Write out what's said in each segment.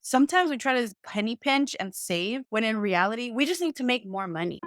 Sometimes we try to penny pinch and save when in reality, we just need to make more money.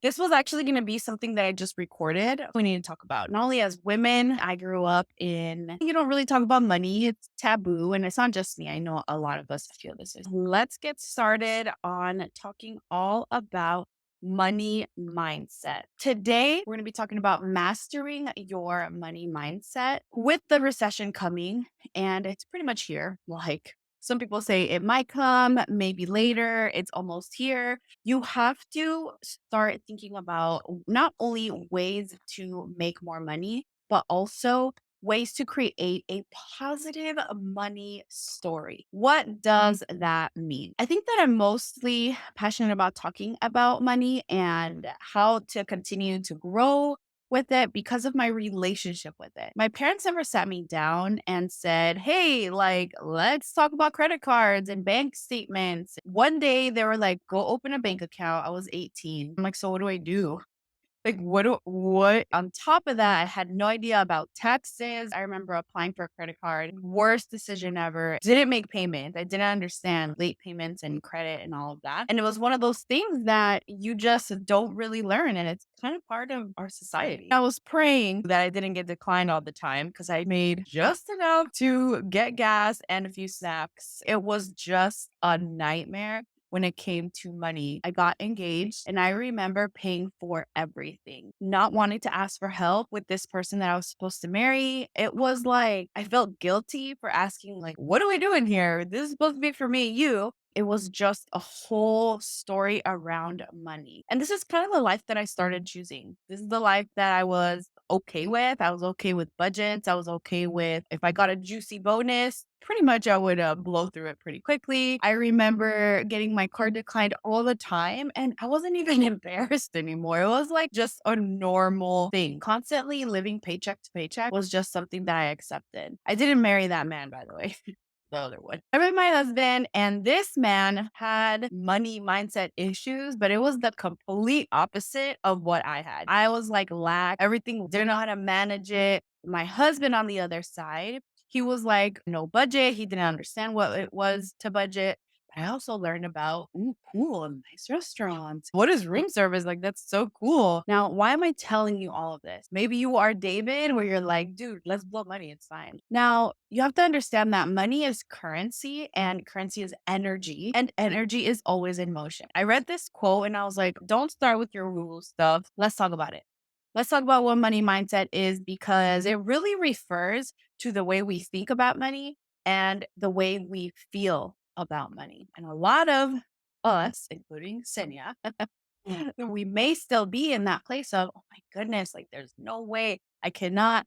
This was actually going to be something that I just recorded. We need to talk about. Not only as women, I grew up in, you don't really talk about money. It's taboo. And it's not just me. I know a lot of us feel this is. Let's get started on talking all about money mindset. Today, we're going to be talking about mastering your money mindset with the recession coming. And it's pretty much here. Like, some people say it might come, maybe later, it's almost here. You have to start thinking about not only ways to make more money, but also ways to create a positive money story. What does that mean? I think that I'm mostly passionate about talking about money and how to continue to grow with it because of my relationship with it. My parents never sat me down and said, "Hey, like, let's talk about credit cards and bank statements." One day they were like, "Go open a bank account." I was 18. I'm like, "So what do I do?" Like, what on top of that, I had no idea about taxes. I remember applying for a credit card. Worst decision ever. Didn't make payments. I didn't understand late payments and credit and all of that. And it was one of those things that you just don't really learn. And it's kind of part of our society. I was praying that I didn't get declined all the time because I made just enough to get gas and a few snacks. It was just a nightmare when it came to money. I got engaged and I remember paying for everything, not wanting to ask for help with this person that I was supposed to marry. It was like I felt guilty for asking, like, what are we doing here? This is supposed to be for me, you. It was just a whole story around money. And this is kind of the life that I started choosing. This is the life that I was okay with. I was okay with budgets. I was okay with if I got a juicy bonus, pretty much I would blow through it pretty quickly. I remember getting my card declined all the time and I wasn't even embarrassed anymore. It was like just a normal thing. Constantly living paycheck to paycheck was just something that I accepted. I didn't marry that man, by the way. The other one. I met my husband, and this man had money mindset issues, but it was the complete opposite of what I had. I was like lack, everything, didn't know how to manage it. My husband, on the other side, he was like, no budget. He didn't understand what it was to budget. But I also learned about, ooh, cool, and nice restaurants. What is room service? Like, that's so cool. Now, why am I telling you all of this? Maybe you are David, where you're like, dude, let's blow money. It's fine. Now, you have to understand that money is currency and currency is energy, and energy is always in motion. I read this quote and I was like, don't start with your woo stuff. Let's talk about it. Let's talk about what money mindset is because it really refers to the way we think about money and the way we feel about money. And a lot of us, including Senya, we may still be in that place of, oh my goodness, like there's no way I can't,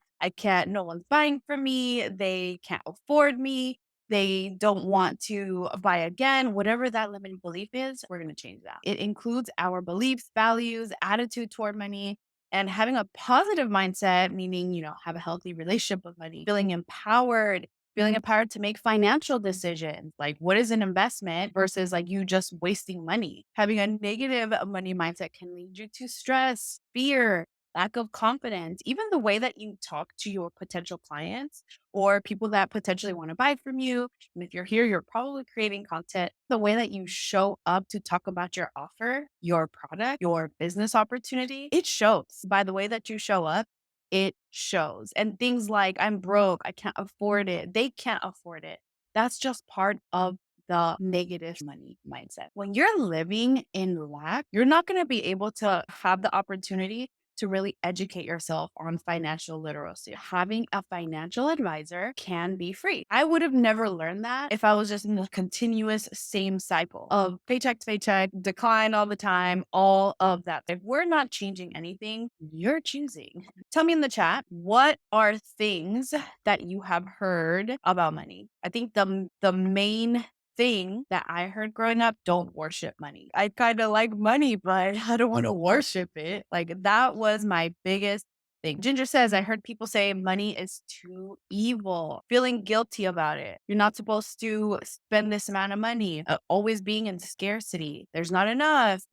no one's buying from me. They can't afford me. They don't want to buy again. Whatever that limiting belief is, we're going to change that. It includes our beliefs, values, attitude toward money, and having a positive mindset, meaning, have a healthy relationship with money, feeling empowered to make financial decisions. Like, what is an investment versus like you just wasting money? Having a negative money mindset can lead you to stress, fear, lack of confidence, even the way that you talk to your potential clients or people that potentially want to buy from you. And if you're here, you're probably creating content. The way that you show up to talk about your offer, your product, your business opportunity, it shows by the way that you show up. It shows. And things like, I'm broke, I can't afford it, they can't afford it. That's just part of the negative money mindset. When you're living in lack, you're not going to be able to have the opportunity to really educate yourself on financial literacy. Having a financial advisor can be free. I would have never learned that if I was just in the continuous same cycle of paycheck to paycheck, decline all the time, all of that. If we're not changing anything, you're choosing. Tell me in the chat, what are things that you have heard about money? I think the main thing that I heard growing up, don't worship money. I kind of like money, but I don't want to worship it. Like that was my biggest thing. Ginger says, I heard people say money is too evil, feeling guilty about it. You're not supposed to spend this amount of money, always being in scarcity. There's not enough.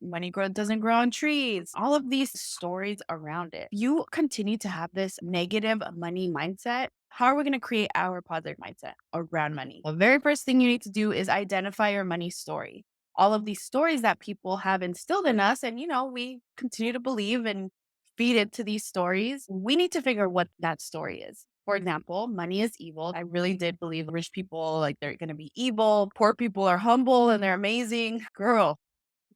Doesn't grow on trees. All of these stories around it. You continue to have this negative money mindset. How are we going to create our positive mindset around money? The very first thing you need to do is identify your money story. All of these stories that people have instilled in us, and we continue to believe and feed into these stories. We need to figure what that story is. For example, money is evil. I really did believe rich people, like, they're going to be evil. Poor people are humble and they're amazing. Girl,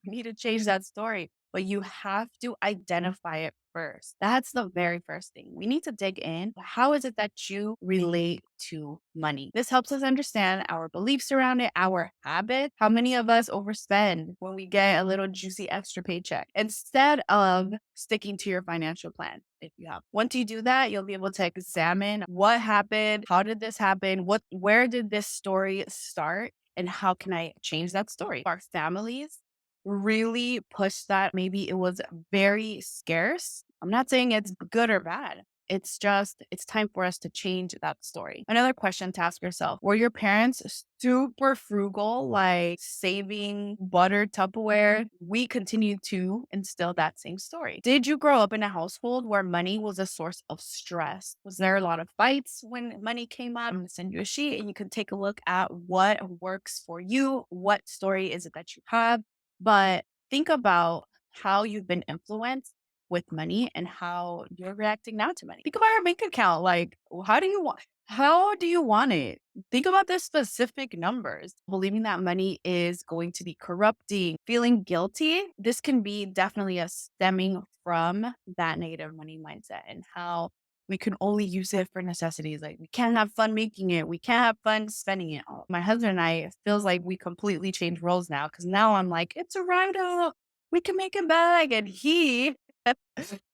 you need to change that story, but you have to identify it first. That's the very first thing. We need to dig in. How is it that you relate to money? This helps us understand our beliefs around it, our habits. How many of us overspend when we get a little juicy extra paycheck instead of sticking to your financial plan? If you have, once you do that, you'll be able to examine what happened, how did this happen, where did this story start, and how can I change that story? Our families really push that. Maybe it was very scarce. I'm not saying it's good or bad. It's just, it's time for us to change that story. Another question to ask yourself: were your parents super frugal, like saving butter Tupperware? We continue to instill that same story. Did you grow up in a household where money was a source of stress? Was there a lot of fights when money came up? I'm going to send you a sheet and you can take a look at what works for you. What story is it that you have? But think about how you've been influenced with money and how you're reacting now to money. Think about your bank account. Like, how do you want it? Think about the specific numbers. Believing that money is going to be corrupting, feeling guilty. This can be definitely a stemming from that negative money mindset and how we can only use it for necessities. Like, we can't have fun making it. We can't have fun spending it. My husband and I, it feels like we completely changed roles now, because now I'm like, it's a write-off. We can make it back. And he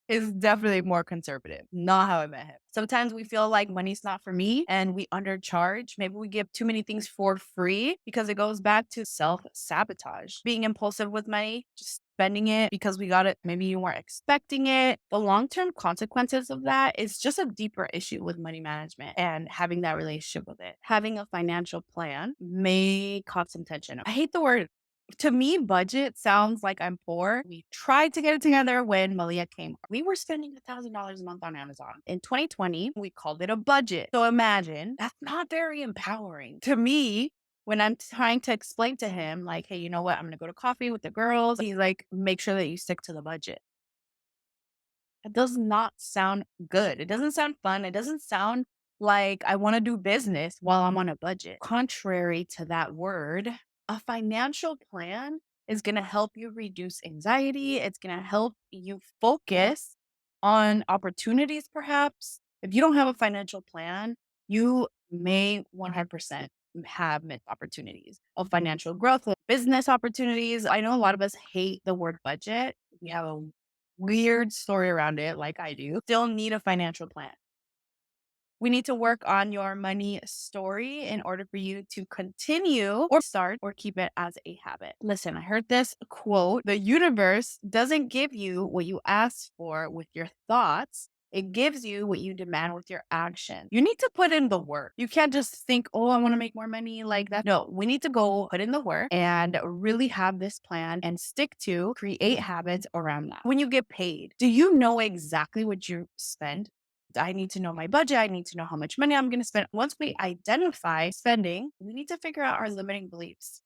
is definitely more conservative. Not how I met him. Sometimes we feel like money's not for me and we undercharge. Maybe we give too many things for free, because it goes back to self sabotage. Being impulsive with money, just spending it because we got it. Maybe you weren't expecting it. The long term consequences of that is just a deeper issue with money management and having that relationship with it. Having a financial plan may cause some tension. I hate the word. To me, budget sounds like I'm poor. We tried to get it together when Malia came. We were spending $1,000 a month on Amazon. In 2020, we called it a budget. So imagine, that's not very empowering. To me, when I'm trying to explain to him, like, hey, you know what? I'm going to go to coffee with the girls. He's like, make sure that you stick to the budget. It does not sound good. It doesn't sound fun. It doesn't sound like I want to do business while I'm on a budget. Contrary to that word, a financial plan is going to help you reduce anxiety. It's going to help you focus on opportunities, perhaps. If you don't have a financial plan, you may 100% have missed opportunities of financial growth, of business opportunities. I know a lot of us hate the word budget. We have a weird story around it, like I do. Still need a financial plan. We need to work on your money story in order for you to continue or start or keep it as a habit. Listen, I heard this quote: the universe doesn't give you what you ask for with your thoughts. It gives you what you demand with your action. You need to put in the work. You can't just think, oh, I want to make more money like that. No, we need to go put in the work and really have this plan and stick to create habits around that. When you get paid, do you know exactly what you spend? I need to know my budget. I need to know how much money I'm going to spend. Once we identify spending, we need to figure out our limiting beliefs.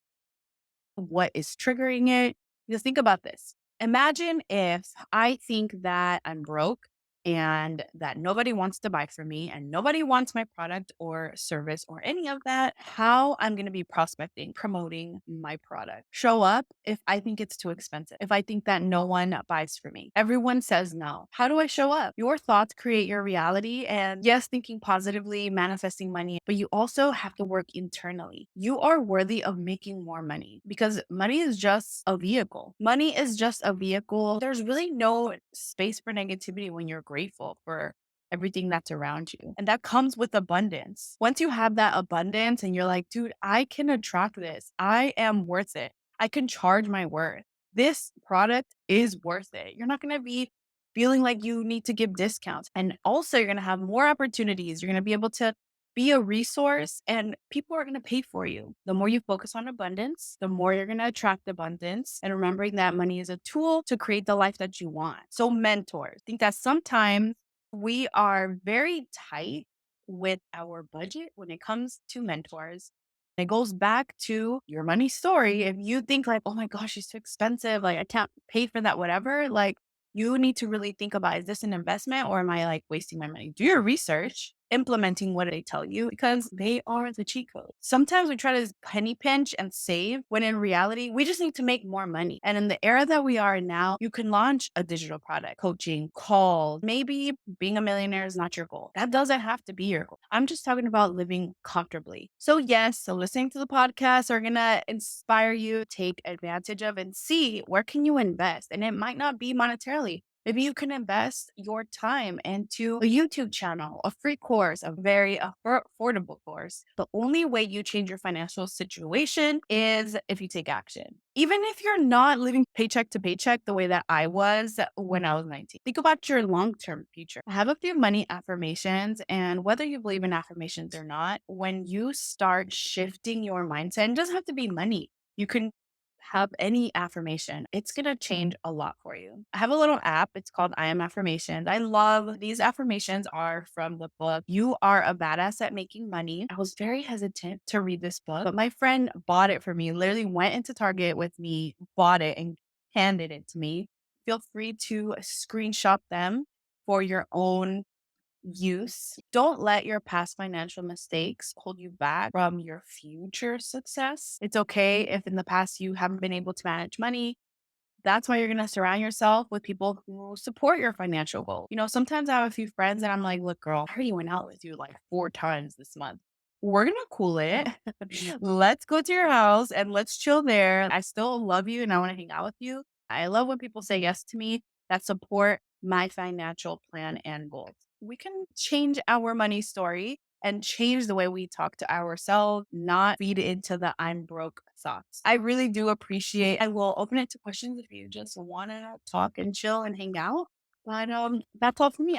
What is triggering it? Because think about this. Imagine if I think that I'm broke and that nobody wants to buy from me and nobody wants my product or service or any of that, how I'm going to be prospecting, promoting my product. Show up if I think it's too expensive, if I think that no one buys from me. Everyone says no. How do I show up? Your thoughts create your reality. And yes, thinking positively, manifesting money, but you also have to work internally. You are worthy of making more money, because money is just a vehicle. Money is just a vehicle. There's really no space for negativity when you're grateful for everything that's around you. And that comes with abundance. Once you have that abundance and you're like, dude, I can attract this. I am worth it. I can charge my worth. This product is worth it. You're not going to be feeling like you need to give discounts. And also, you're going to have more opportunities. You're going to be able to be a resource and people are going to pay for you. The more you focus on abundance, the more you're going to attract abundance, and remembering that money is a tool to create the life that you want. So mentors, I think that sometimes we are very tight with our budget when it comes to mentors. It goes back to your money story. If you think like, oh my gosh, it's too expensive, like I can't pay for that, whatever, like you need to really think about, is this an investment or am I like wasting my money? Do your research, implementing what they tell you because they are the cheat code. Sometimes we try to penny pinch and save when in reality, we just need to make more money. And in the era that we are in now, you can launch a digital product, coaching, calls. Maybe being a millionaire is not your goal. That doesn't have to be your goal. I'm just talking about living comfortably. So, yes, so listening to the podcast are going to inspire you, take advantage of, and see where can you invest. And it might not be monetarily. Maybe you can invest your time into a YouTube channel, a free course, a very affordable course. The only way you change your financial situation is if you take action. Even if you're not living paycheck to paycheck the way that I was when I was 19, think about your long term future. I have a few money affirmations, and whether you believe in affirmations or not, when you start shifting your mindset, it doesn't have to be money. You can have any affirmation, it's going to change a lot for you. I have a little app. It's called I Am Affirmations. I love these affirmations are from the book You Are a Badass at Making Money. I was very hesitant to read this book, but my friend bought it for me, literally went into Target with me, bought it and handed it to me. Feel free to screenshot them for your own use. Don't let your past financial mistakes hold you back from your future success. It's okay if in the past you haven't been able to manage money. That's why you're going to surround yourself with people who support your financial goal. Sometimes I have a few friends and I'm like, look, girl, I already went out with you like 4 times this month. We're going to cool it. Let's go to your house and let's chill there. I still love you and I want to hang out with you. I love when people say yes to me that support my financial plan and goals. We can change our money story and change the way we talk to ourselves, not feed into the I'm broke thoughts. I really do appreciate. I will open it to questions if you just want to talk and chill and hang out. But that's all for me.